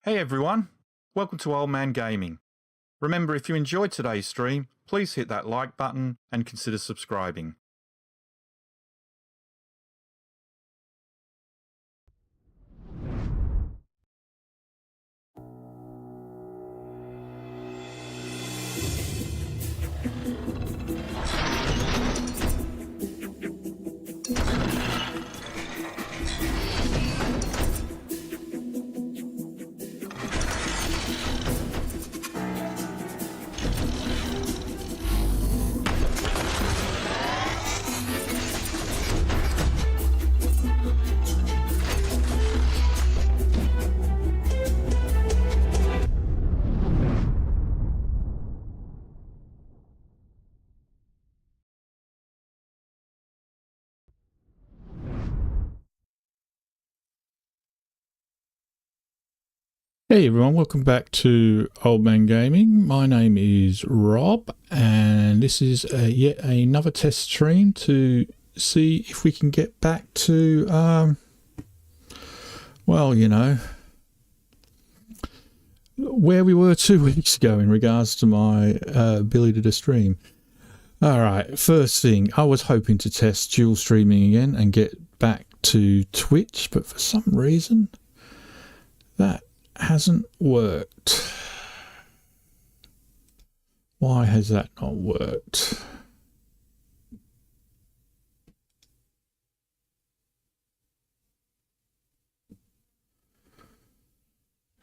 Hey everyone, welcome to Old Man Gaming. Remember, if you enjoyed today's stream, please hit that like button and consider subscribing. Hey everyone, welcome back to Old Man Gaming. My name is Rob and this is yet another test stream to see if we can get back to, well, you know, where we were 2 weeks ago in regards to my ability to stream. Alright, first thing, I was hoping to test dual streaming again and get back to Twitch, but for some reason that hasn't worked. Why has that not worked?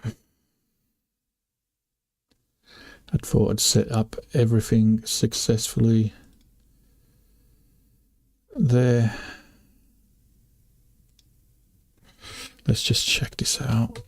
I thought I'd set up everything successfully there. Let's just check this out.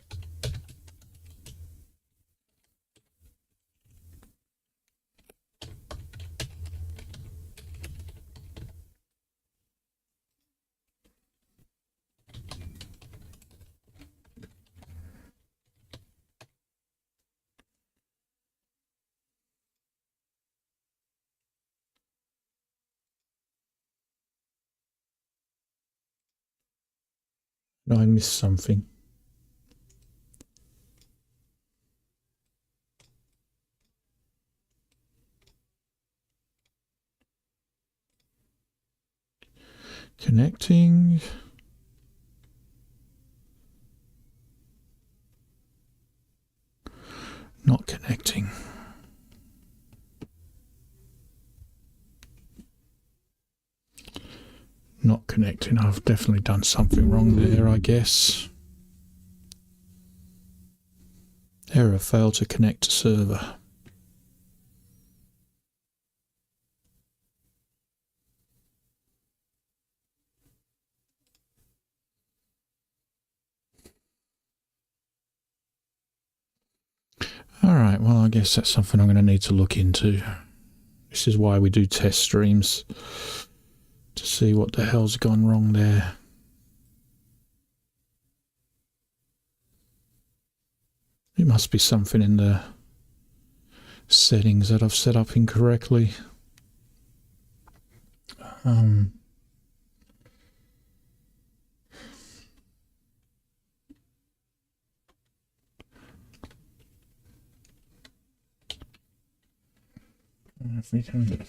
No, I missed something. Connecting. Not connecting. Not connecting. I've definitely done something wrong there, I guess. Error, failed to connect to server. Alright, well I guess that's something I'm going to need to look into. This is why we do test streams, to see what the hell's gone wrong there. It must be something in the settings that I've set up incorrectly. If we can.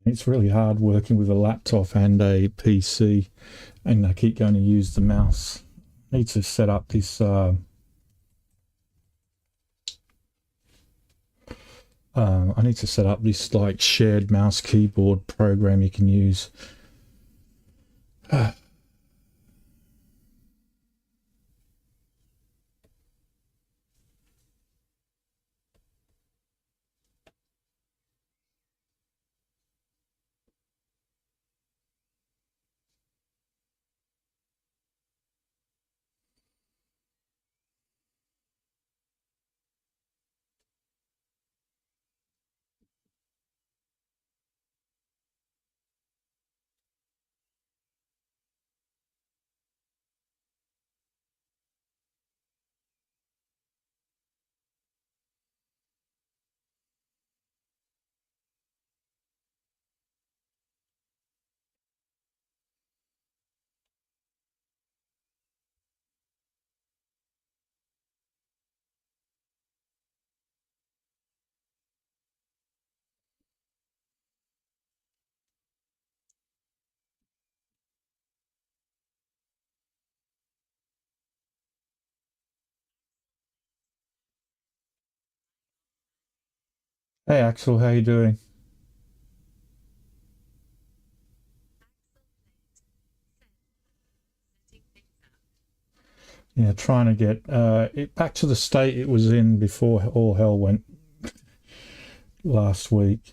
It's really hard working with a laptop and a PC, and I keep going to use the mouse. I need to set up this. I need to set up this like shared mouse keyboard program you can use. Hey Axel, how you doing? Yeah, trying to get it back to the state it was in before all hell went last week.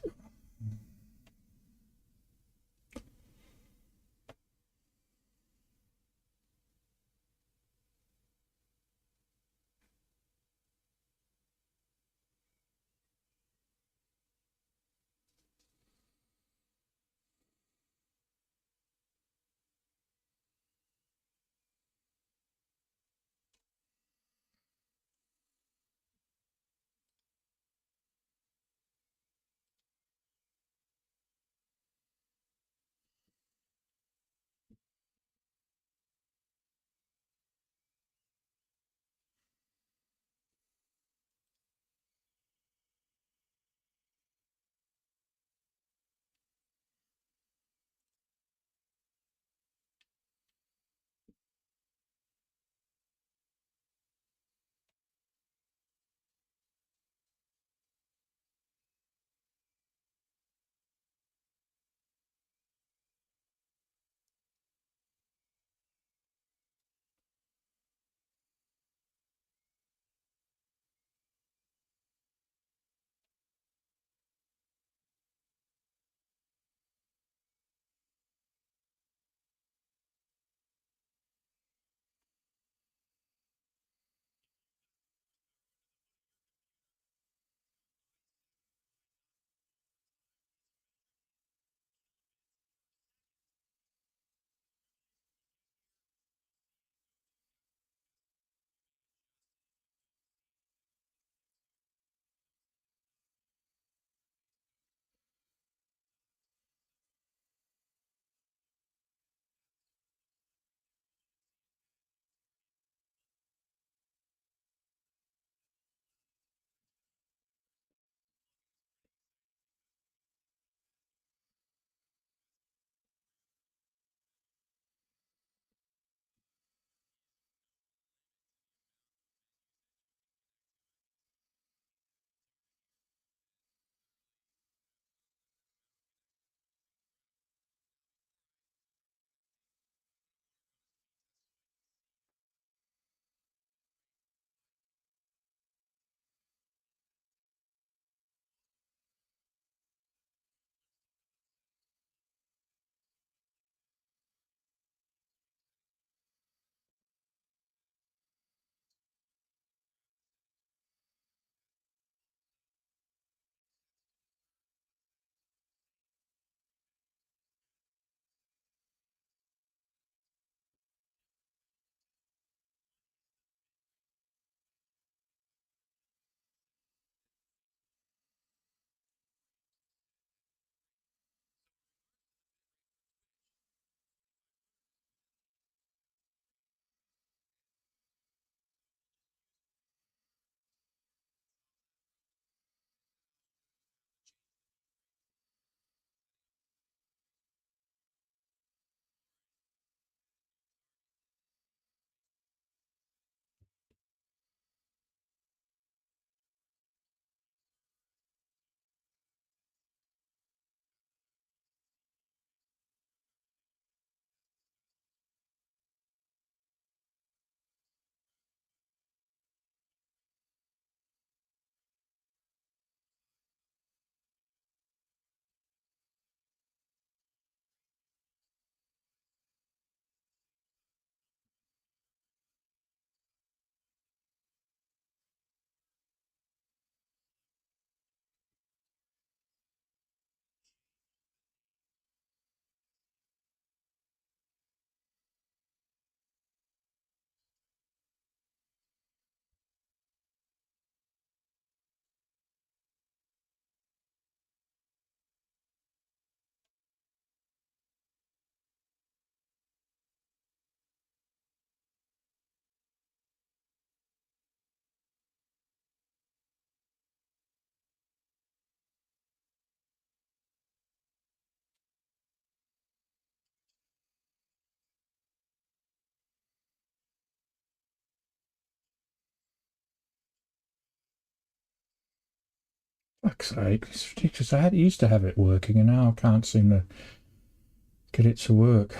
Fuck's sake, it's ridiculous. Used to have it working and now I can't seem to get it to work.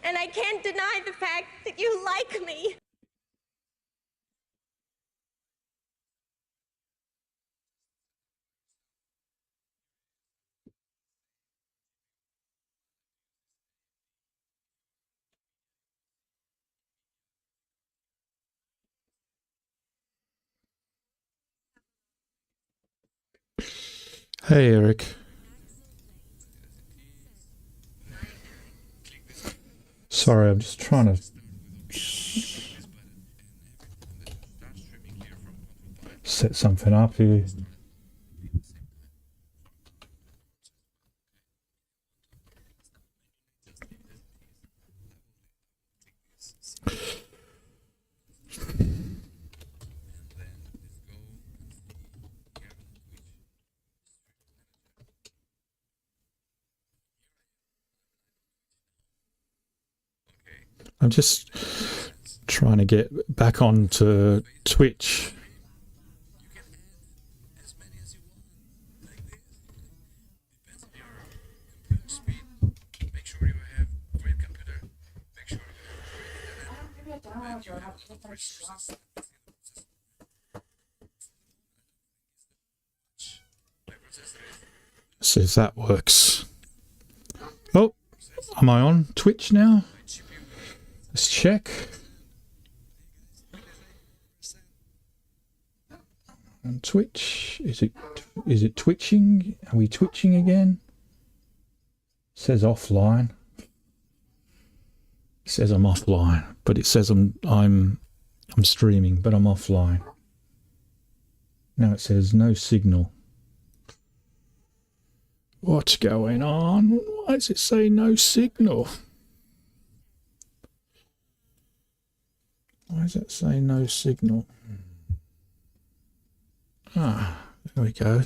And I can't deny the fact that you like me. Hey, Eric. Sorry, I'm just trying to set something up here. I'm just trying to get back onto Twitch. See if that works. Oh, am I on Twitch now? Let's check. On Twitch, is it twitching? Are we twitching again? It says offline. It says I'm offline, but it says I'm streaming, but I'm offline. Now it says no signal. What's going on? Why does it say no signal? Why does it say no signal? Ah, there we go.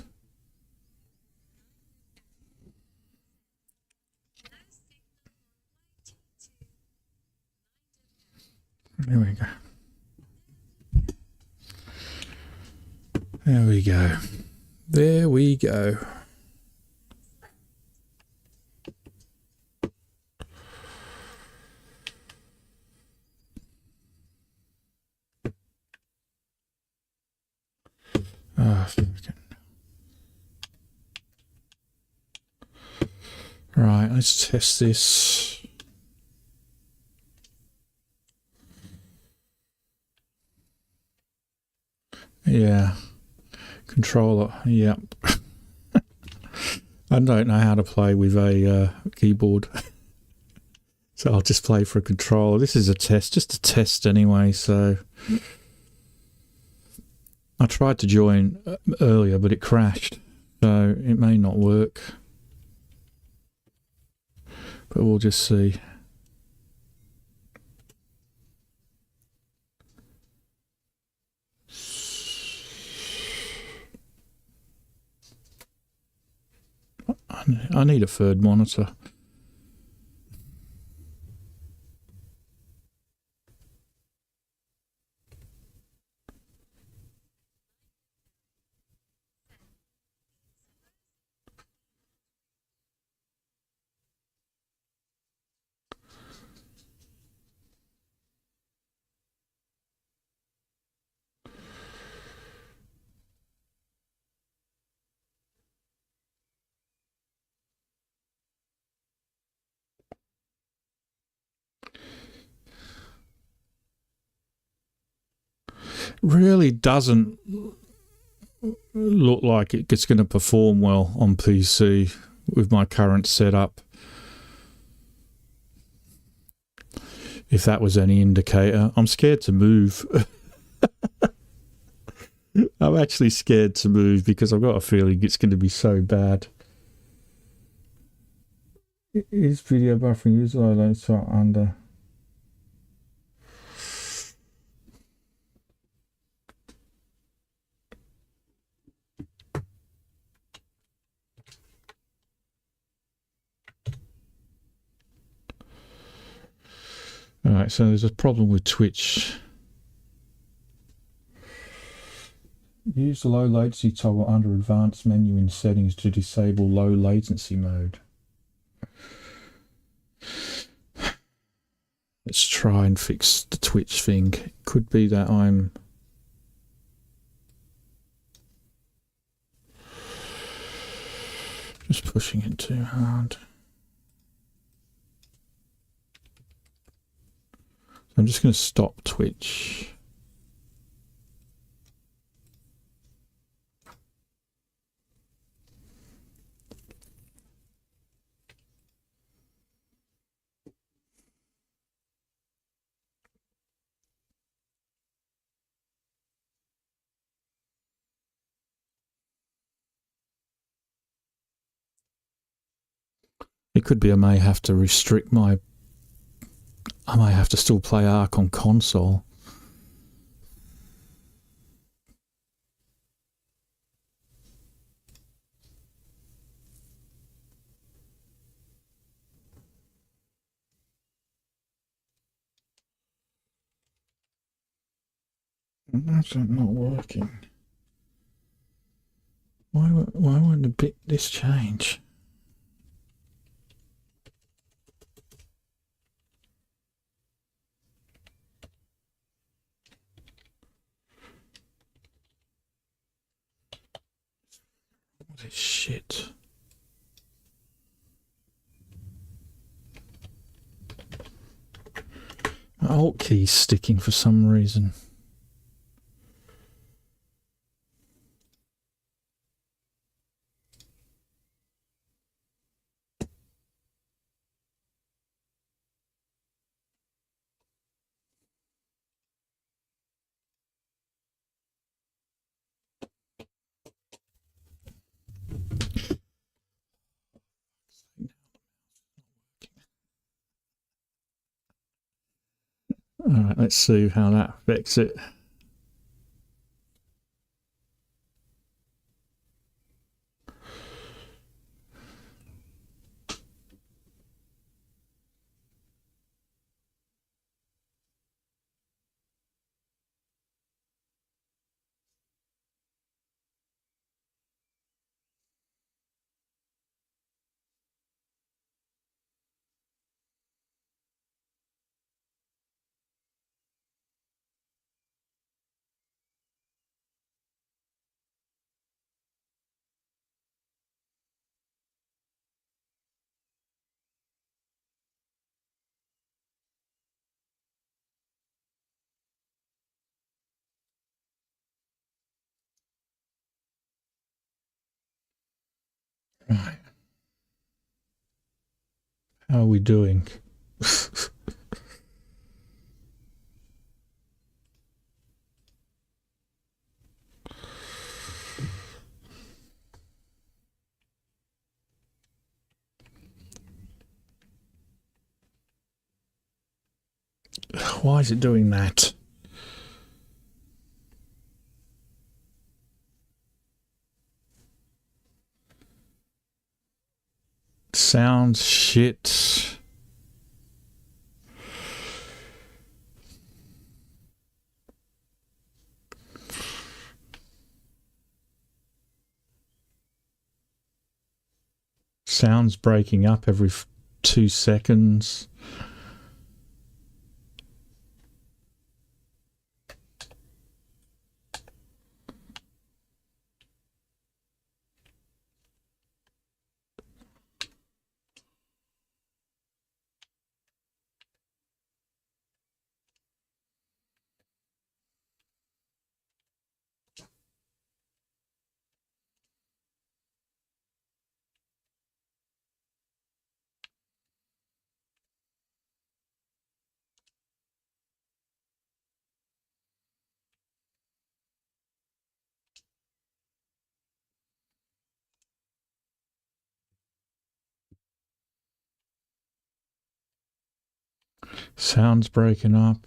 There we go. There we go. There we go. Right, let's test this. Yeah. Controller, yep. I don't know how to play with a keyboard. So I'll just play for a controller. This is a test, just a test anyway, so... I tried to join earlier, but it crashed. So it may not work. But we'll just see. I need a third monitor. Really doesn't look like it's going to perform well on PC with my current setup. If that was any indicator. I'm scared to move. I'm actually scared to move because I've got a feeling it's going to be so bad. Is video buffering user highlights are under... Alright, so there's a problem with Twitch. Use the low latency toggle under advanced menu in settings to disable low latency mode. Let's try and fix the Twitch thing. It could be that I'm... just pushing it too hard. I'm just going to stop Twitch. It could be I may have to restrict my... I may have to still play Ark on console. That's not working. Why won't this change? What is shit? My Alt key's sticking for some reason. Alright, let's see how that affects it. Right. How are we doing? Why is it doing that? Sounds shit. Sounds breaking up every 2 seconds. Sounds breaking up.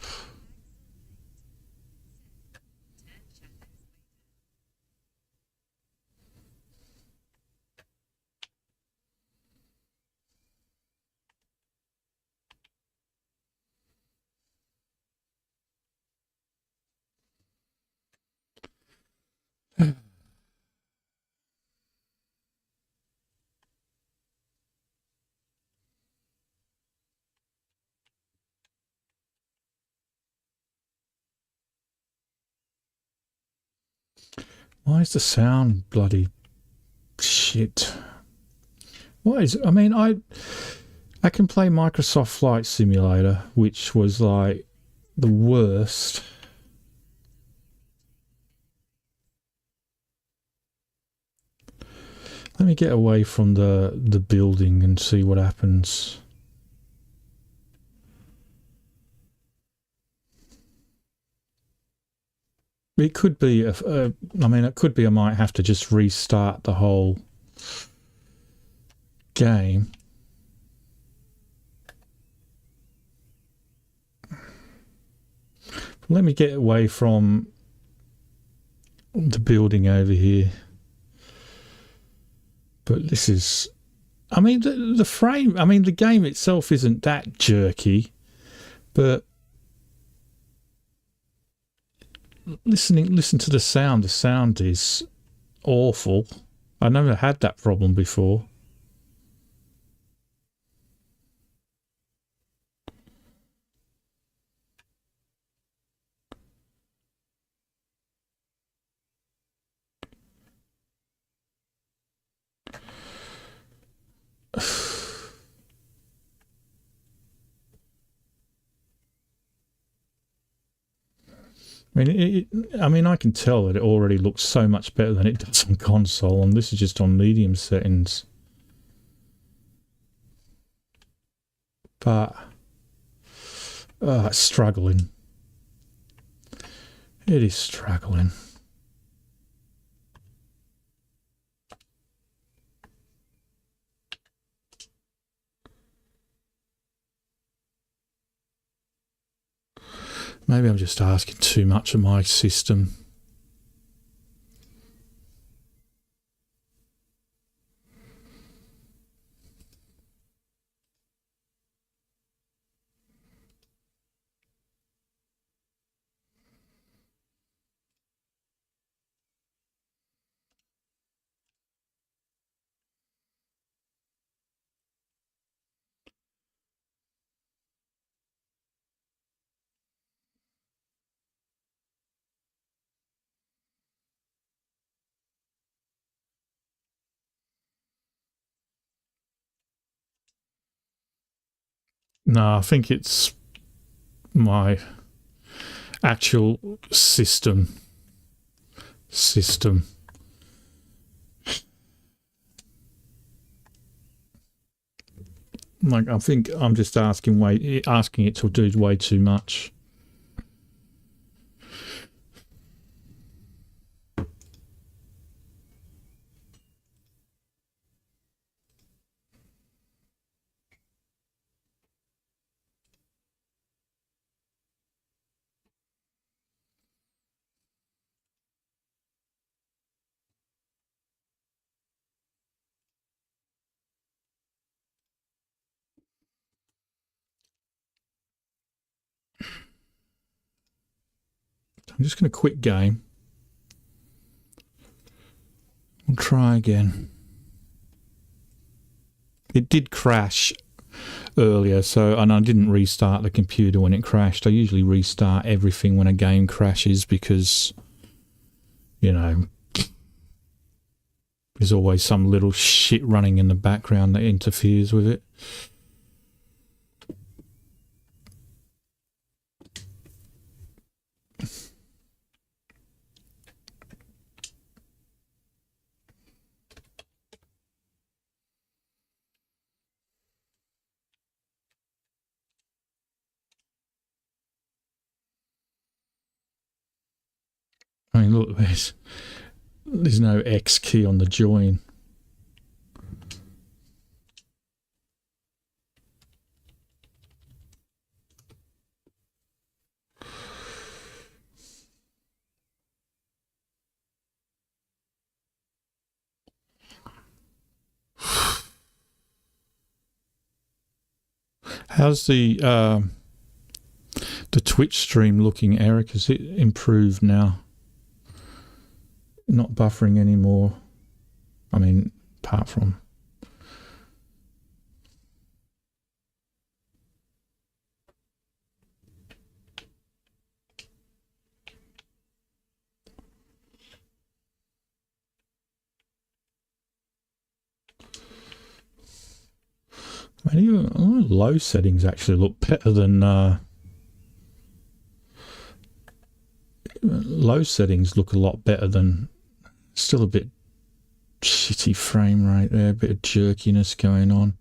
Why is the sound bloody shit? What is? I mean, I can play Microsoft Flight Simulator, which was like the worst. Let me get away from the building and see what happens. It could be I mean, it could be I might have to just restart the whole game. Let me get away from the building over here. But this is, I mean, the frame, I mean, the game itself isn't that jerky, but listen to the sound. The sound is awful. I never had that problem before. I mean, I can tell that it already looks so much better than it does on console, and this is just on medium settings. But it's struggling. It is struggling. Maybe I'm just asking too much of my system. No, I think it's my actual system. Like, I think I'm just asking it to do way too much. I'm just going to quit game. We'll try again. It did crash earlier, and I didn't restart the computer when it crashed. I usually restart everything when a game crashes because, you know, there's always some little shit running in the background that interferes with it. I mean, look, there's no X key on the join. How's the Twitch stream looking, Eric? Has it improved now? Not buffering anymore. I mean, apart from... I mean, even low settings actually look better than... low settings look a lot better than... Still a bit shitty frame rate there, a bit of jerkiness going on.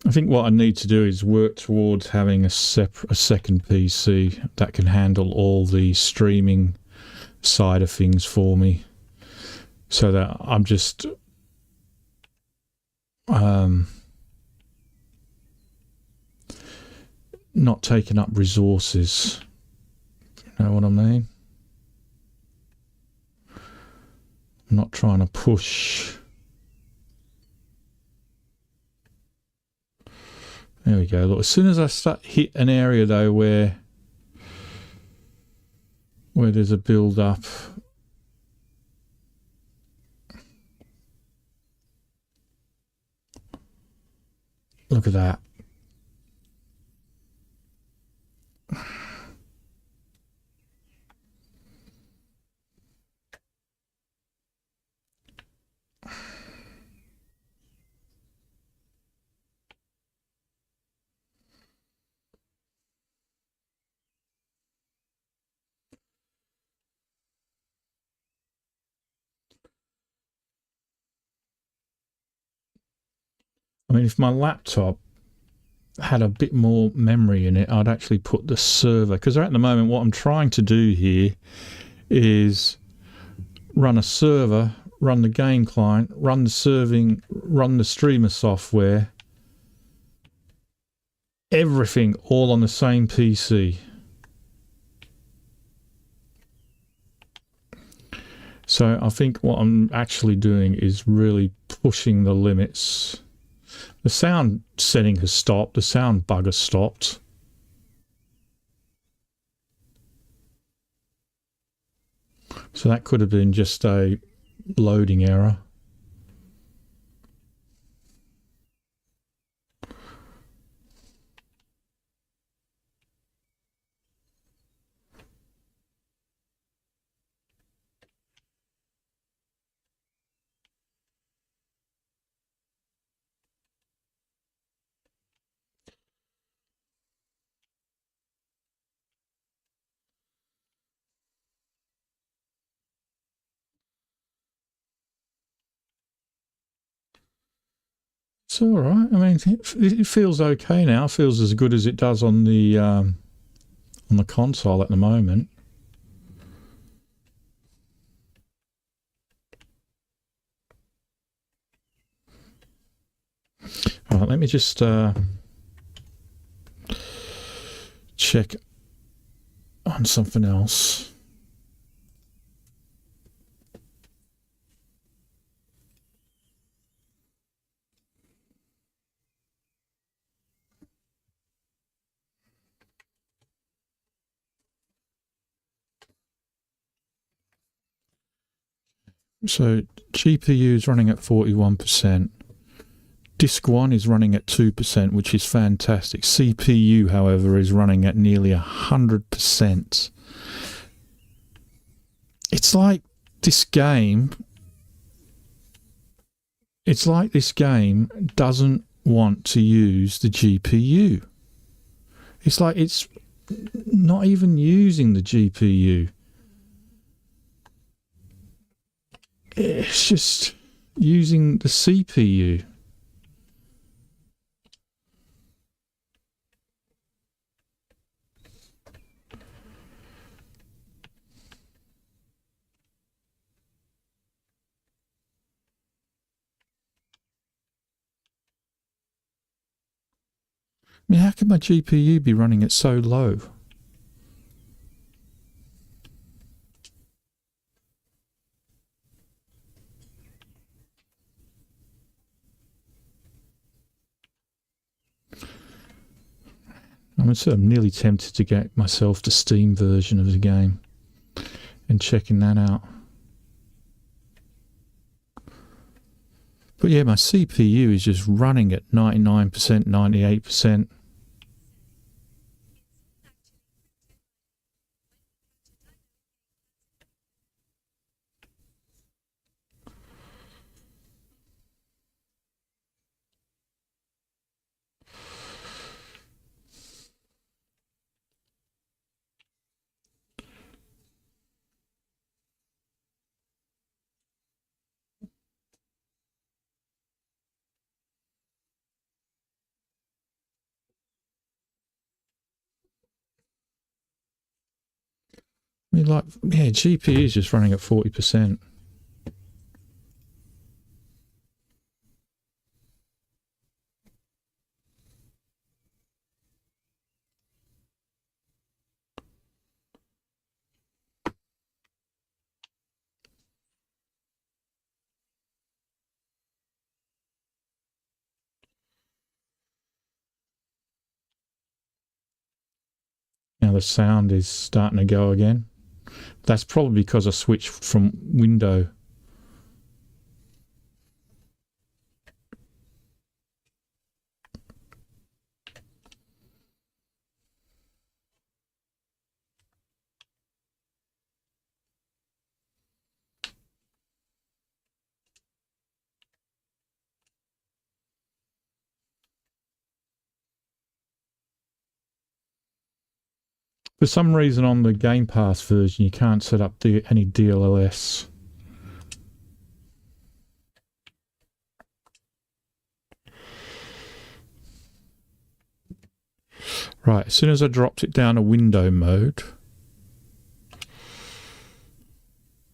I think what I need to do is work towards having a second PC that can handle all the streaming side of things for me, so that I'm just not taking up resources. You know what I mean? I'm not trying to push. There we go. Look, as soon as I start hit an area though where there's a build up, look at that. I mean, if my laptop had a bit more memory in it, I'd actually put the server, because at the moment what I'm trying to do here is run a server, run the game client, run the streamer software, everything all on the same PC. So I think what I'm actually doing is really pushing the limits. The sound setting has stopped. The sound bug has stopped. So that could have been just a loading error. It's all right. I mean, it feels okay now. It feels as good as it does on the console at the moment. All right, let me just check on something else. So GPU is running at 41%. Disk 1 is running at 2%, which is fantastic. CPU, however, is running at nearly 100%. It's like this game doesn't want to use the GPU. It's like it's not even using the GPU. It's just using the CPU. I mean, how can my GPU be running it so low? I'm sort of nearly tempted to get myself the Steam version of the game and checking that out. But yeah, my CPU is just running at 99%, 98%. I mean, like, yeah, GPU is just running at 40%. Now the sound is starting to go again. That's probably because I switched from window. For some reason on the Game Pass version, you can't set up any DLLS. Right, as soon as I dropped it down to window mode,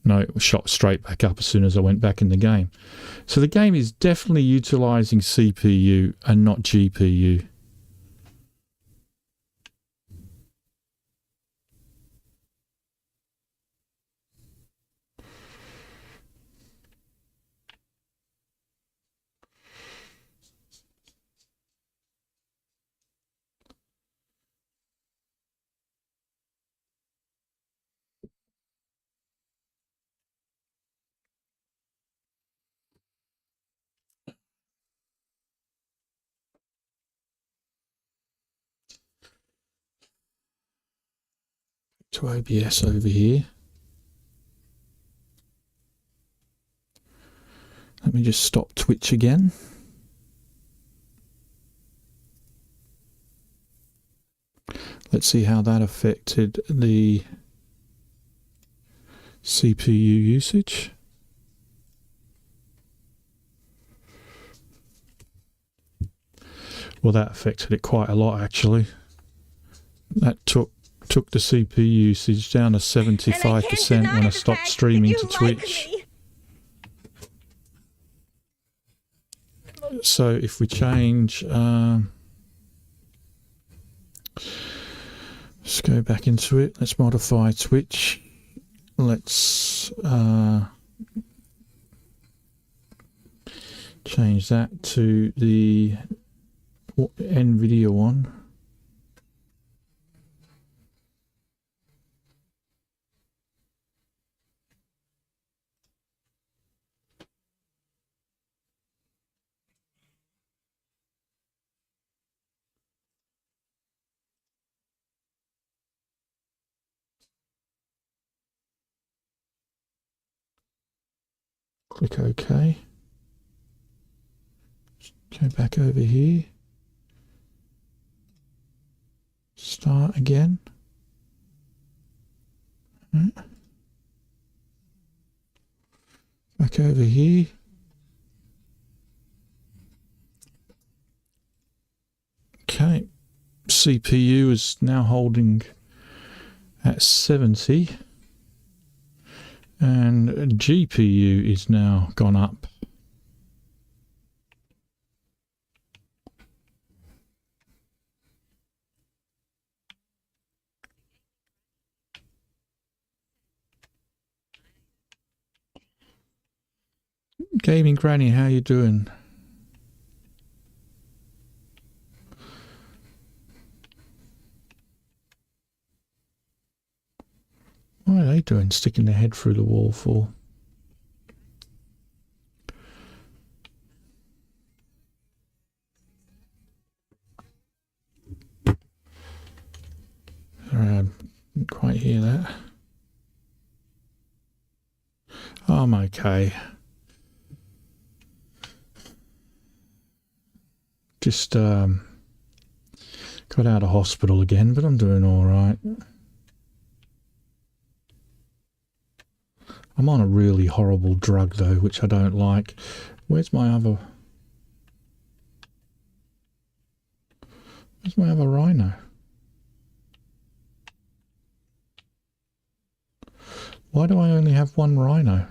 no, it was shot straight back up as soon as I went back in the game. So the game is definitely utilising CPU and not GPU. To OBS over here. Let me just stop Twitch again. Let's see how that affected the CPU usage. Well, that affected it quite a lot, actually. That took the CPU usage down to 75% when I stopped streaming to Twitch. So if we change, let's go back into it. Let's modify Twitch. Let's change that to the NVIDIA one. Click OK. Go back over here. Start again. Back over here. Okay. CPU is now holding at 70. And GPU is now gone up. Gaming Granny, how you doing? What are they doing, sticking their head through the wall for? Sorry, I didn't quite hear that. I'm okay. Just got out of hospital again, but I'm doing all right. I'm on a really horrible drug though, which I don't like. Where's my other rhino? Why do I only have one rhino?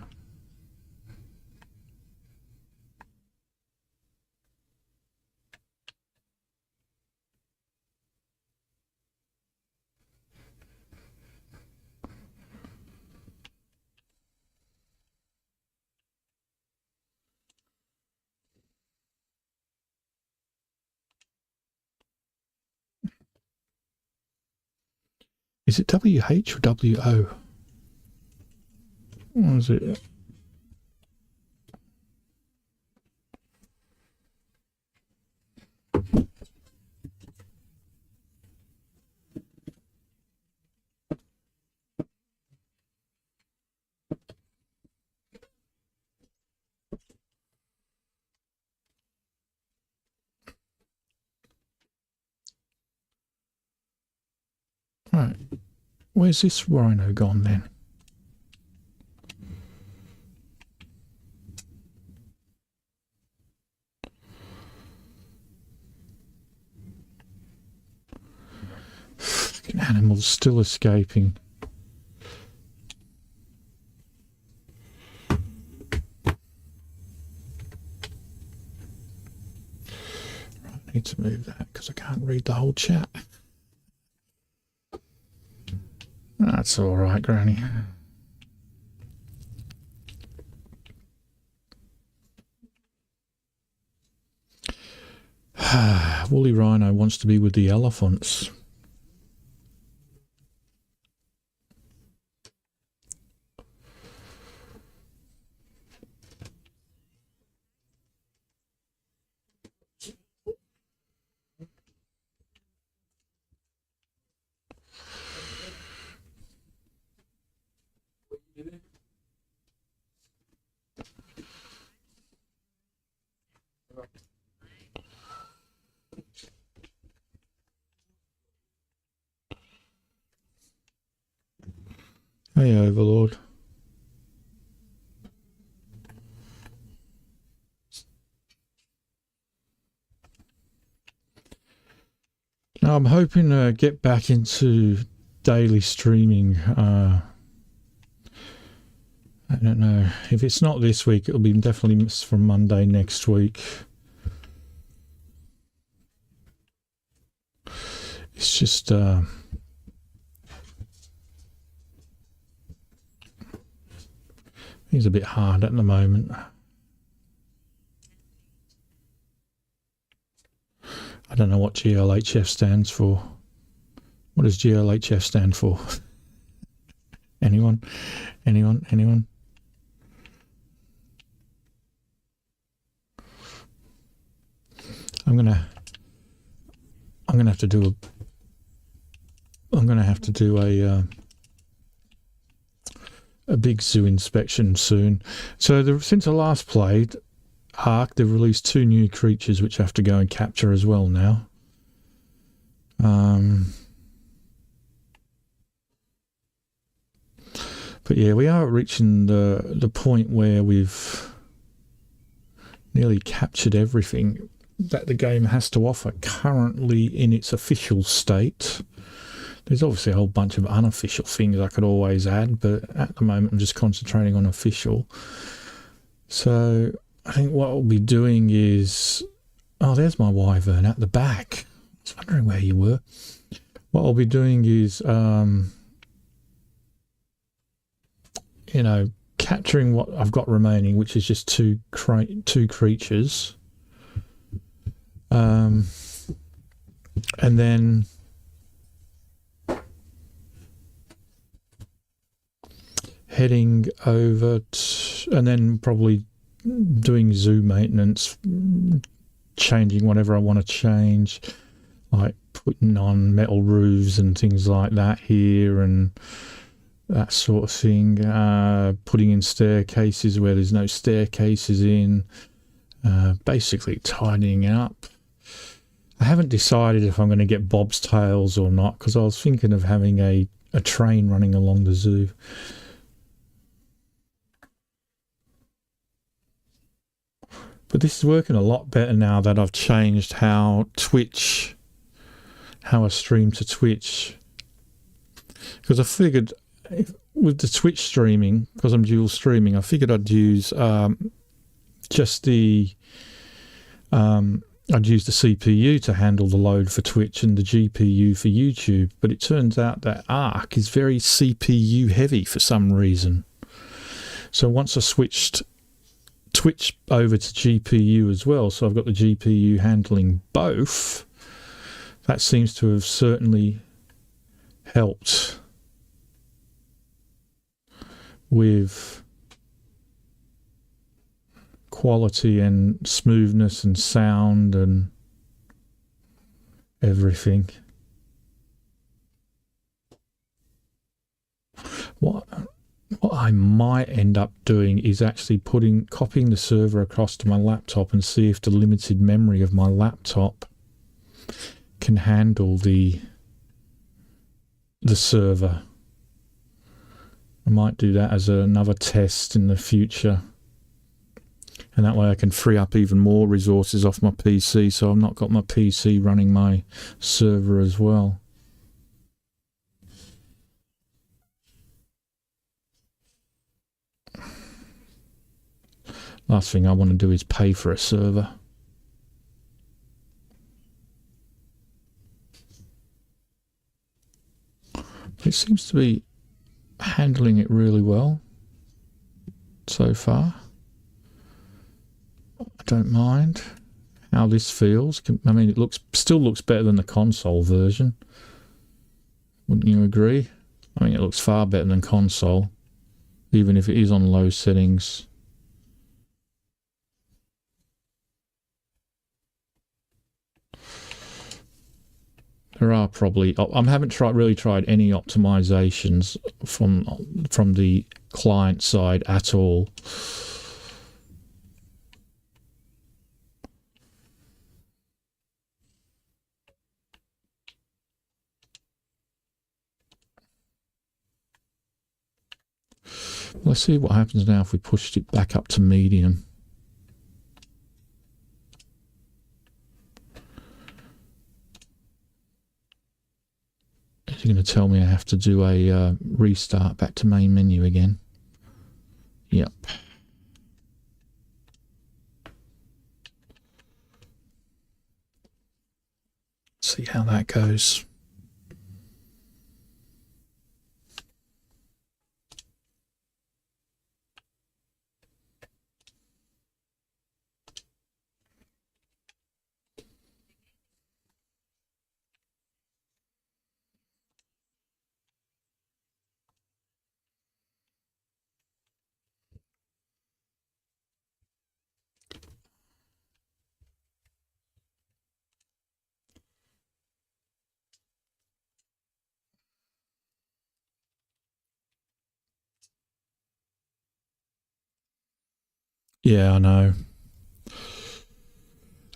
Is it WH or WO? What is it? Right. Where's this rhino gone then? Fucking animals still escaping. Right, I need to move that because I can't read the whole chat. That's all right, Granny. Woolly Rhino wants to be with the elephants. Hey, Overlord. Now I'm hoping to get back into daily streaming. I don't know. If it's not this week, it'll be definitely from Monday next week. It's just it's a bit hard at the moment. I don't know what GLHF stands for. What does GLHF stand for? Anyone? Anyone? Anyone? I'm gonna have to do a big zoo inspection soon. So since I last played Ark, they've released 2 new creatures which I have to go and capture as well now. But yeah, we are reaching the point where we've nearly captured everything that the game has to offer currently in its official state. There's obviously a whole bunch of unofficial things I could always add, but at the moment I'm just concentrating on official. So I think what I'll be doing is... Oh, there's my wyvern at the back. I was wondering where you were. What I'll be doing is, you know, capturing what I've got remaining, which is just two creatures. And then heading over and then probably doing zoo maintenance, changing whatever I want to change, like putting on metal roofs and things like that here and that sort of thing, putting in staircases where there's no staircases in, basically tidying up. I haven't decided if I'm going to get Bob's Tails or not, because I was thinking of having a train running along the zoo. But this is working a lot better now that I've changed how I stream to Twitch. Because I figured with the Twitch streaming, because I'm dual streaming, I figured I'd use just I'd use the CPU to handle the load for Twitch and the GPU for YouTube. But it turns out that Ark is very CPU heavy for some reason. So once I switched Twitch over to GPU as well, so I've got the GPU handling both, that seems to have certainly helped with quality and smoothness and sound and everything. What I might end up doing is actually copying the server across to my laptop and see if the limited memory of my laptop can handle the server. I might do that as another test in the future. And that way I can free up even more resources off my PC, so I've not got my PC running my server as well. Last thing I want to do is pay for a server. It seems to be handling it really well so far. I don't mind how this feels. I mean, it still looks better than the console version. Wouldn't you agree? I mean, it looks far better than console, even if it is on low settings. There are probably... I haven't really tried any optimizations from the client side at all. Let's see what happens now if we pushed it back up to medium. You're going to tell me I have to do a restart back to main menu again. Yep. See how that goes. Yeah, I know.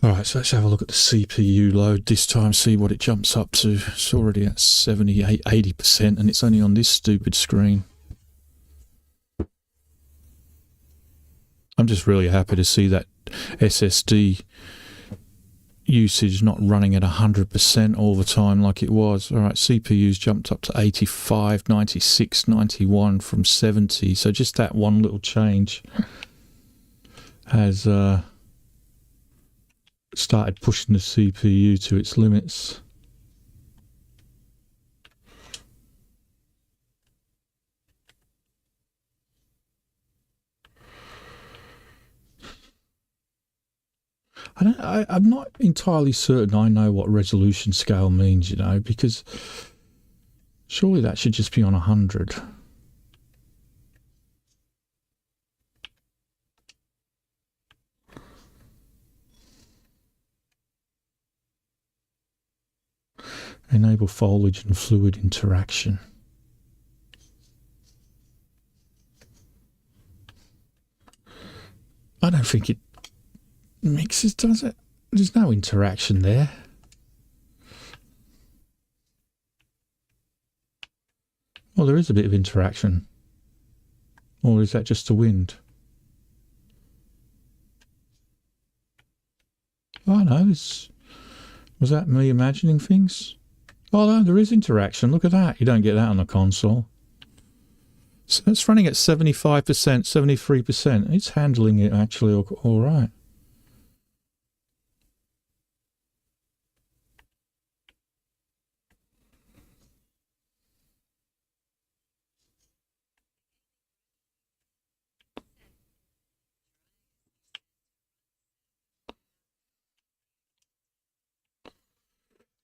Alright, so let's have a look at the CPU load this time, see what it jumps up to. It's already at 78, 80%, and it's only on this stupid screen. I'm just really happy to see that SSD usage not running at 100% all the time like it was. Alright, CPU's jumped up to 85, 96, 91 from 70, so just that one little change has started pushing the CPU to its limits. I'm not entirely certain I know what resolution scale means, you know, because surely that should just be on 100. Enable foliage and fluid interaction. I don't think it mixes, does it? There's no interaction there. Well, there is a bit of interaction. Or is that just the wind? Oh no, was that me imagining things? Oh no, there is interaction. Look at that. You don't get that on a console. So it's running at 75%, 73%. It's handling it actually all right.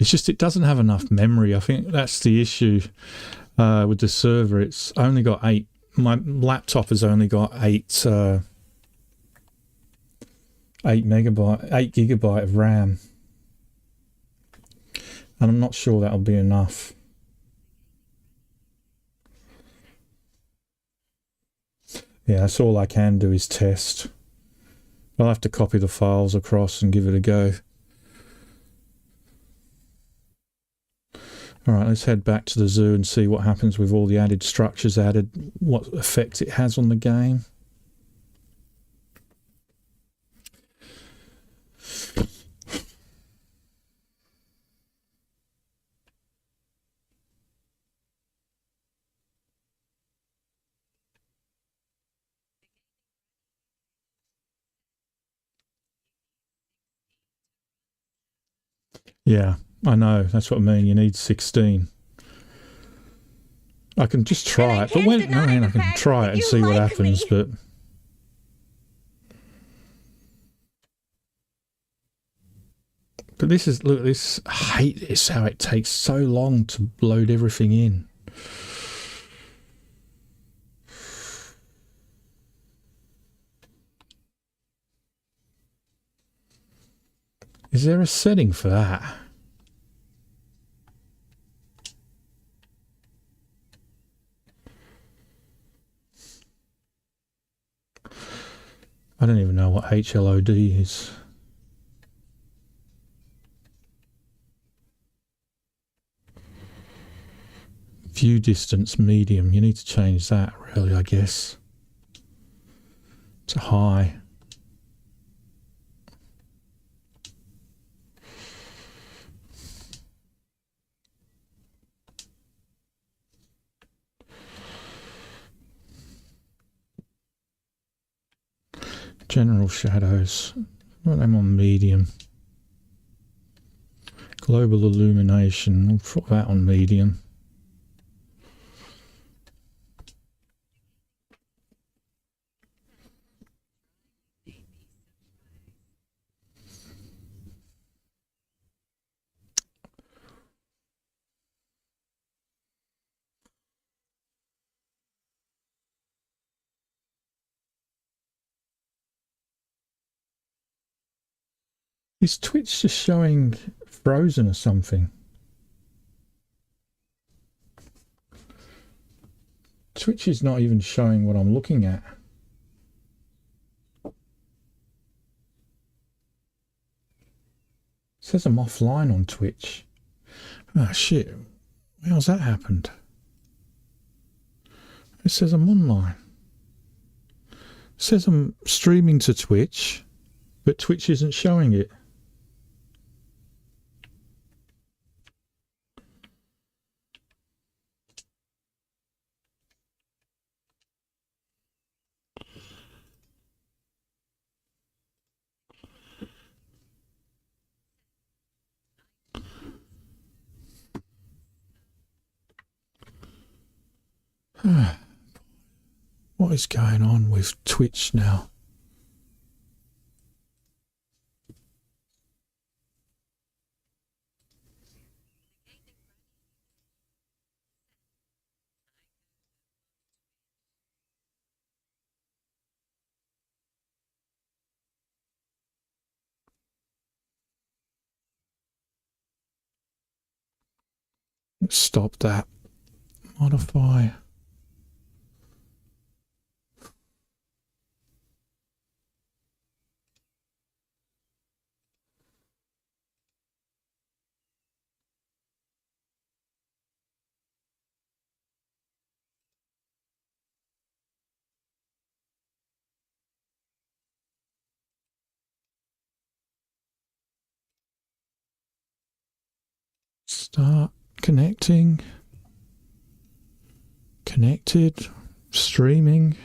It's just it doesn't have enough memory. I think that's the issue with the server. It's only got 8. My laptop has only got 8 gigabyte of RAM, and I'm not sure that'll be enough. Yeah, that's all I can do is test. I'll have to copy the files across and give it a go. Alright, let's head back to the zoo and see what happens with all the added structures added, what effect it has on the game. Yeah, I know, that's what I mean, you need 16. I can just try it, but when I can try it and see what happens, but this is, look, this, I hate this, how it takes so long to load everything in. Is there a setting for that? I don't even know what HLOD is. View distance medium. You need to change that, really, I guess, to high. General shadows. Put them on medium. Global illumination. I'll put that on medium. Is Twitch just showing frozen or something? Twitch is not even showing what I'm looking at. It says I'm offline on Twitch. Ah, shit. How's that happened? It says I'm online. It says I'm streaming to Twitch, but Twitch isn't showing it. What is going on with Twitch now? Stop that. Modify. Start connecting. Connected. Streaming.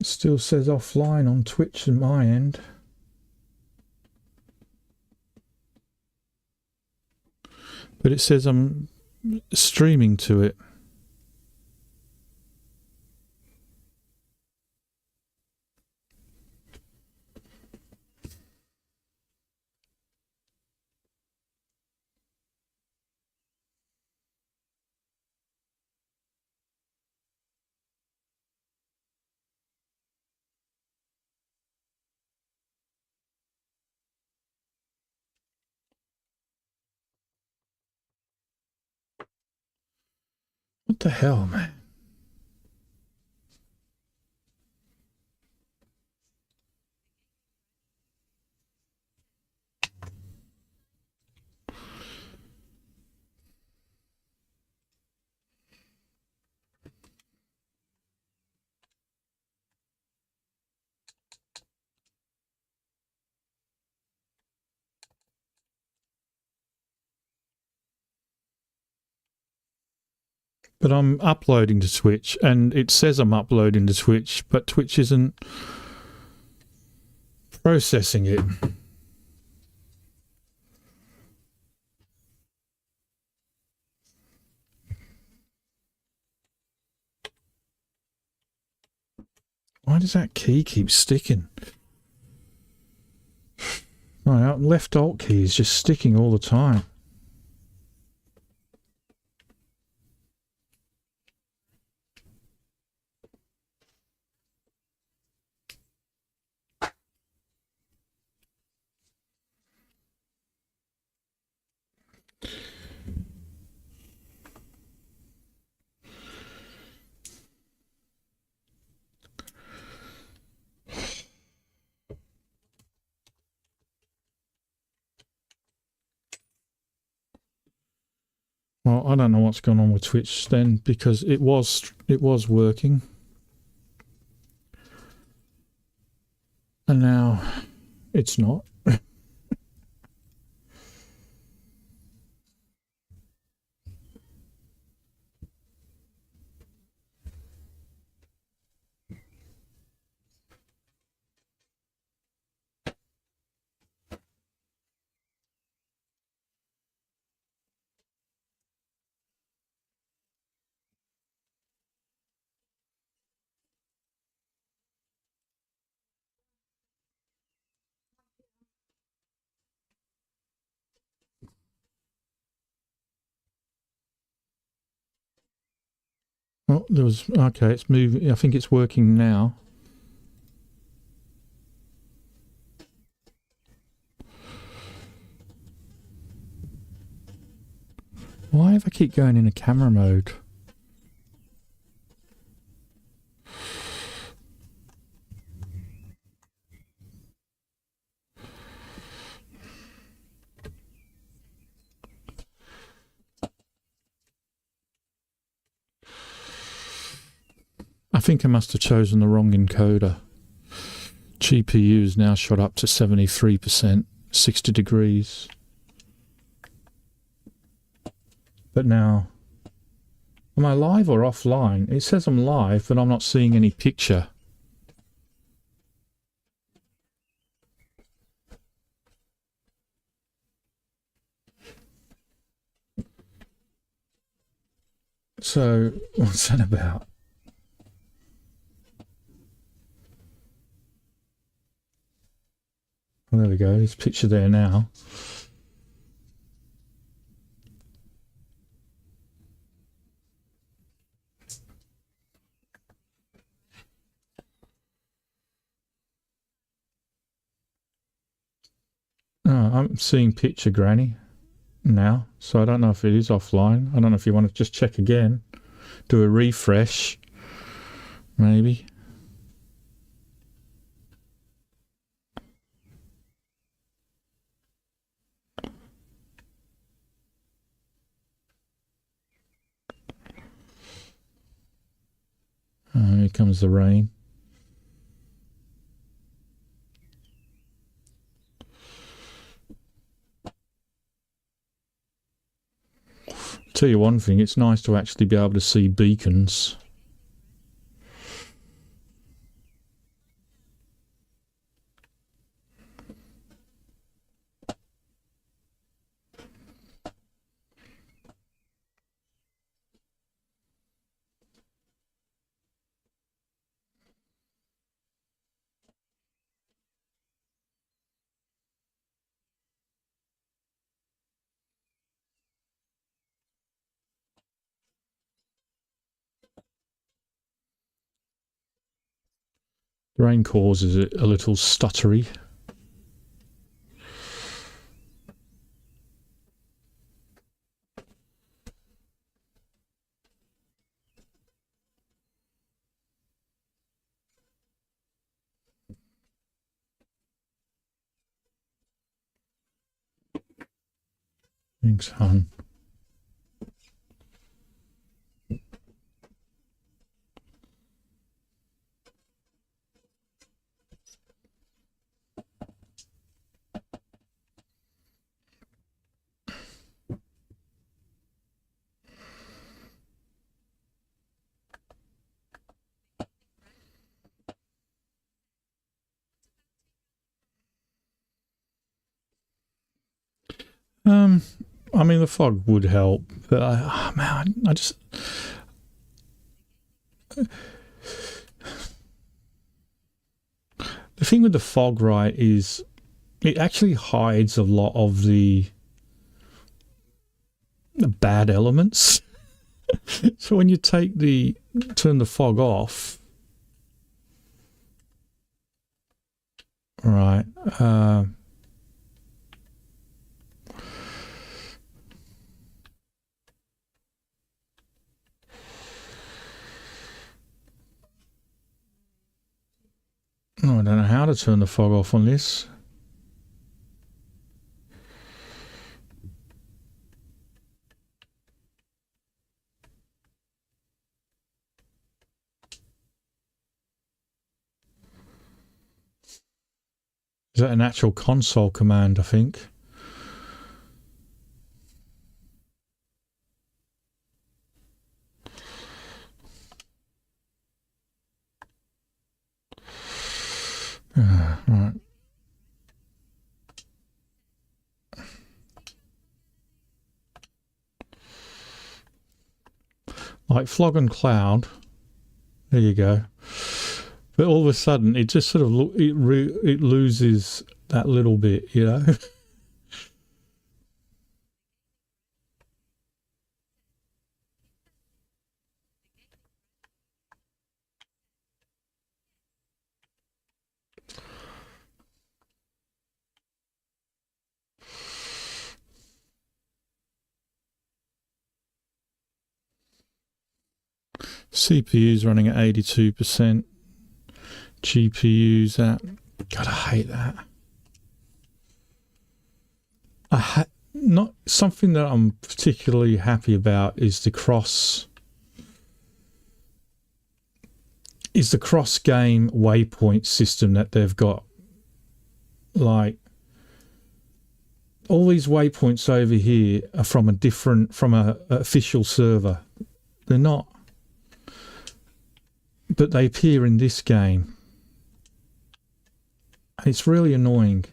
It still says offline on Twitch on my end. But it says I'm streaming to it. What the hell, man? But I'm uploading to Twitch, and it says I'm uploading to Twitch, but Twitch isn't processing it. Why does that key keep sticking? My left alt key is just sticking all the time. Well, I don't know what's going on with Twitch then, because it was working. And now it's not. Oh, there was... Okay, it's moving. I think it's working now. Why if I keep going into camera mode? I think I must have chosen the wrong encoder. GPU is now shot up to 73%, 60 degrees. But now, am I live or offline? It says I'm live, but I'm not seeing any picture. So, what's that about? Well, there we go, there's a picture there now. Oh, I'm seeing picture, Granny, now. So I don't know if it is offline. I don't know if you want to just check again. Do a refresh. Maybe. Oh, here comes the rain. Tell you one thing, it's nice to actually be able to see beacons. The rain causes it a little stuttery. Thanks, hon. I mean, the fog would help, but I just... The thing with the fog, right, is it actually hides a lot of the bad elements. So when you turn the fog off, right, I don't know how to turn the fog off on this. Is that an actual console command, I think? Right. Like Flog and Cloud. There you go. But all of a sudden, it just sort of it loses that little bit, you know. CPU's running at 82%. GPU's at... God, I hate that. Not something that I'm particularly happy about is the cross game waypoint system that they've got. Like, all these waypoints over here are from a official server. They're not, but they appear in this game. It's really annoying.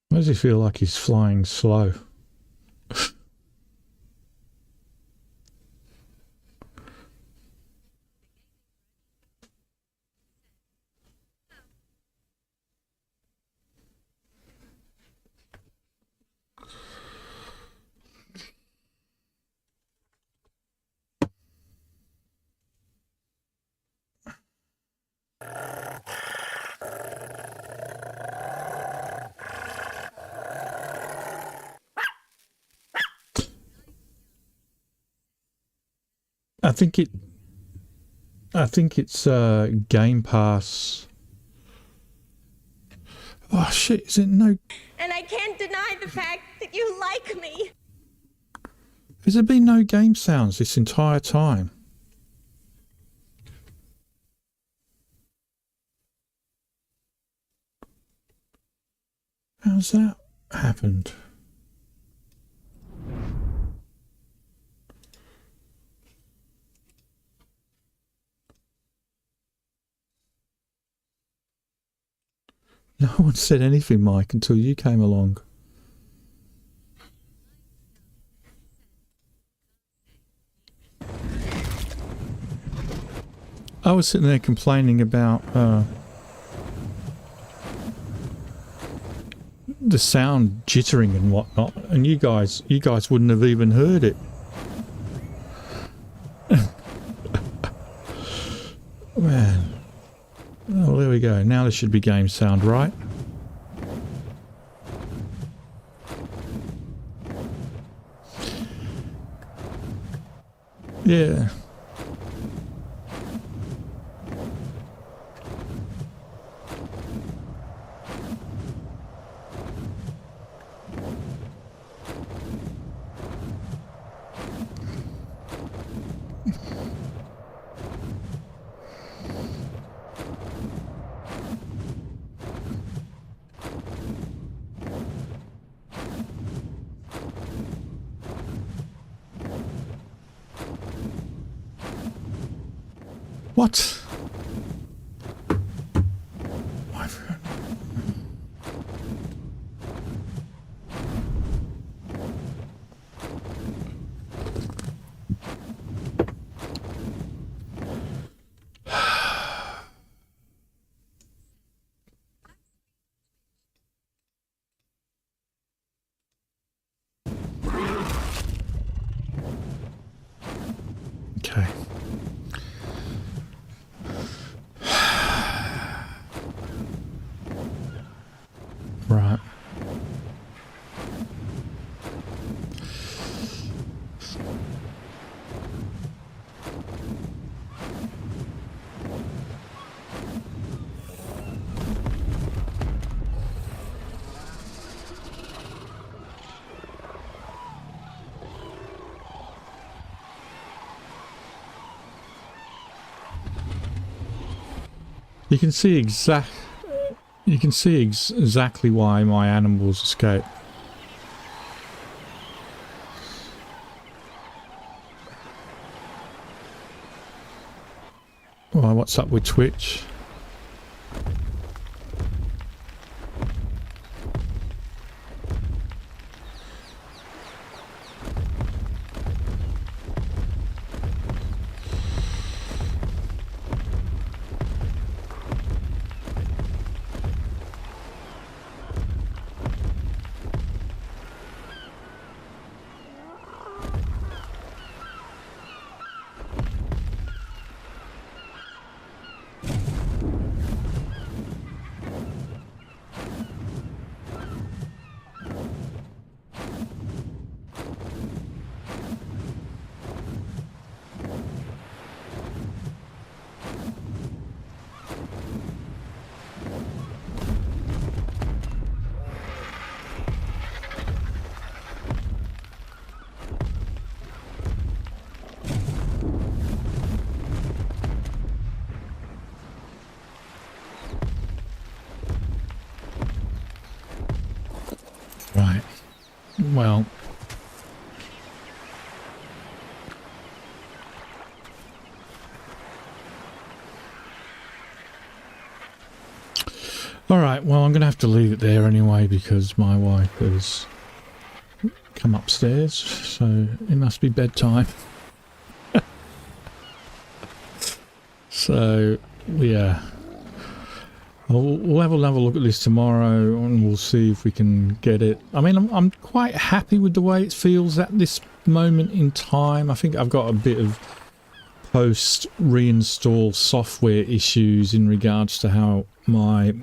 Why does he feel like he's flying slow? I think it's Game Pass. Oh shit, is it no... And I can't deny the fact that you like me. Has there been no game sounds this entire time? How's that happened? No one said anything, Mike, until you came along. I was sitting there complaining about the sound jittering and whatnot, and you guys wouldn't have even heard it. Man. Oh, there we go. Now there should be game sound, right? Yeah. What? Okay. Right. You can see exactly why my animals escape. Well, what's up with Twitch? well, alright, well, I'm going to have to leave it there anyway because my wife has come upstairs, so it must be bedtime. So, yeah. We'll have another look at this tomorrow and we'll see if we can get it. I mean, I'm quite happy with the way it feels at this moment in time. I think I've got a bit of post-reinstall software issues in regards to how my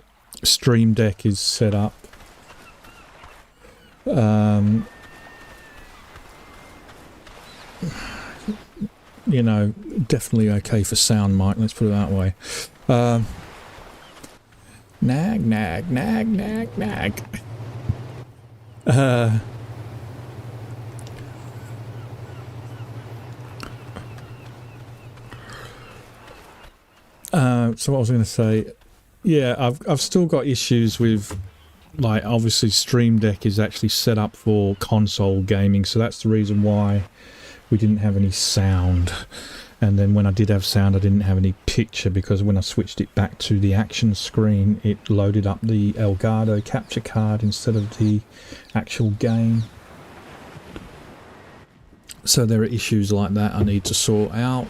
Stream Deck is set up. You know, definitely okay for sound, Mike, let's put it that way. Nag, nag, nag, nag, nag. So what I was going to say, yeah, I've still got issues with, like, obviously Stream Deck is actually set up for console gaming, so that's the reason why we didn't have any sound. And then when I did have sound, I didn't have any picture, because when I switched it back to the action screen, it loaded up the Elgato capture card instead of the actual game. So there are issues like that I need to sort out.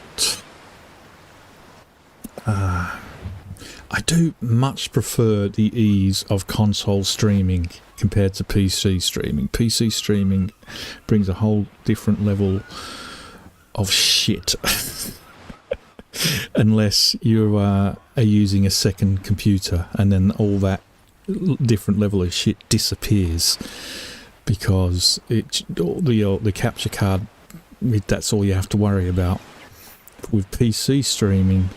I do much prefer the ease of console streaming compared to PC streaming. PC streaming brings a whole different level of shit. Unless you are using a second computer, and then all that different level of shit disappears because the capture card, that's all you have to worry about. With PC streaming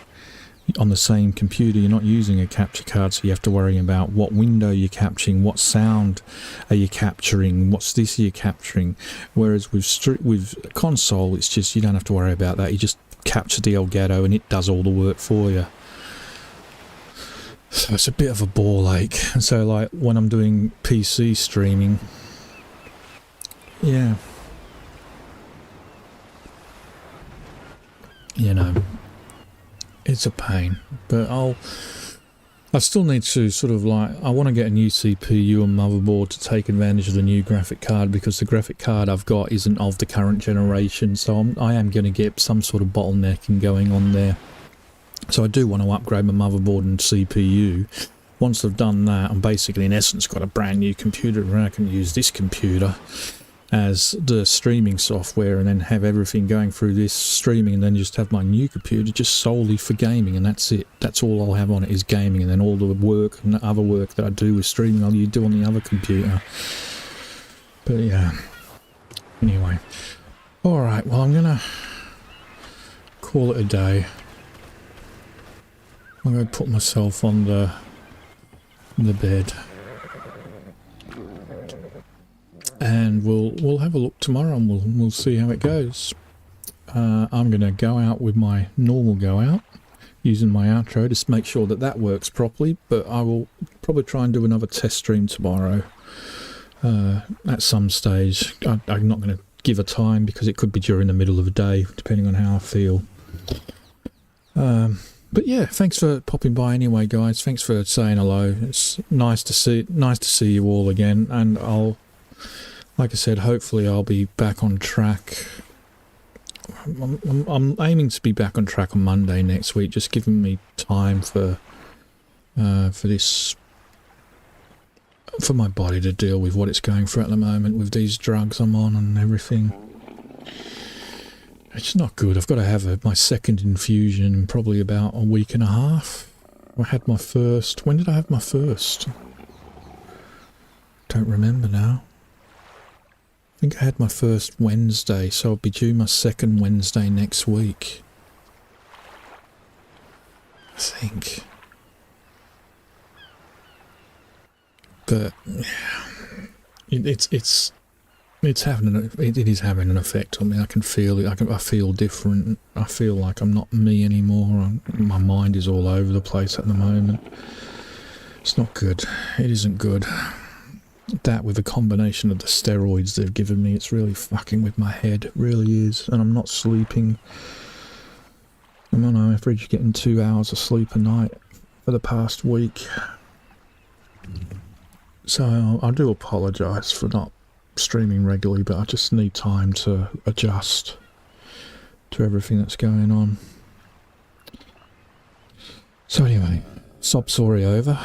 on the same computer, you're not using a capture card, so you have to worry about what window you're capturing, what sound are you capturing, what's this you're capturing. Whereas with console, it's just, you don't have to worry about that. You just capture the Elgato and it does all the work for you. So it's a bit of a ball ache. And so, like, when I'm doing PC streaming, yeah, you know, it's a pain. But I still need to sort of, like, I want to get a new CPU and motherboard to take advantage of the new graphic card, because the graphic card I've got isn't of the current generation, so I am going to get some sort of bottlenecking going on there. So I do want to upgrade my motherboard and CPU. Once I've done that, I'm basically in essence got a brand new computer, and I can use this computer as the streaming software and then have everything going through this streaming, and then just have my new computer just solely for gaming, and that's it. That's all I'll have on it is gaming, and then all the work and the other work that I do with streaming I'll do on the other computer. But yeah, anyway, alright, well, I'm gonna call it a day. I'm gonna put myself on the bed, and we'll have a look tomorrow, and we'll see how it goes. I'm going to go out with my normal go out, using my outro to make sure that works properly, but I will probably try and do another test stream tomorrow at some stage. I'm not going to give a time, because it could be during the middle of the day, depending on how I feel. But yeah, thanks for popping by anyway, guys. Thanks for saying hello. It's nice to see you all again, and like I said, hopefully I'll be back on track. I'm aiming to be back on track on Monday next week, just giving me time for this, for my body to deal with what it's going through at the moment with these drugs I'm on and everything. It's not good. I've got to have my second infusion in probably about a week and a half. I had my first... When did I have my first? Don't remember now. I think I had my first Wednesday, so I'll be due my second Wednesday next week. I think. But it is having an effect on me. I can feel it. I feel different. I feel like I'm not me anymore. My mind is all over the place at the moment. It's not good. It isn't good. that with a combination of the steroids they've given me, it's really fucking with my head. It really is. And I'm not sleeping. I'm on average getting 2 hours of sleep a night for the past week. So I do apologise for not streaming regularly, but I just need time to adjust to everything that's going on. So anyway, sob story over.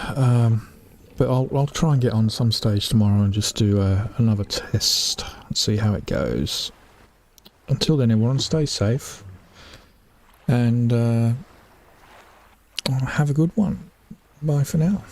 But I'll try and get on some stage tomorrow and just do another test and see how it goes. Until then, everyone, stay safe and have a good one. Bye for now.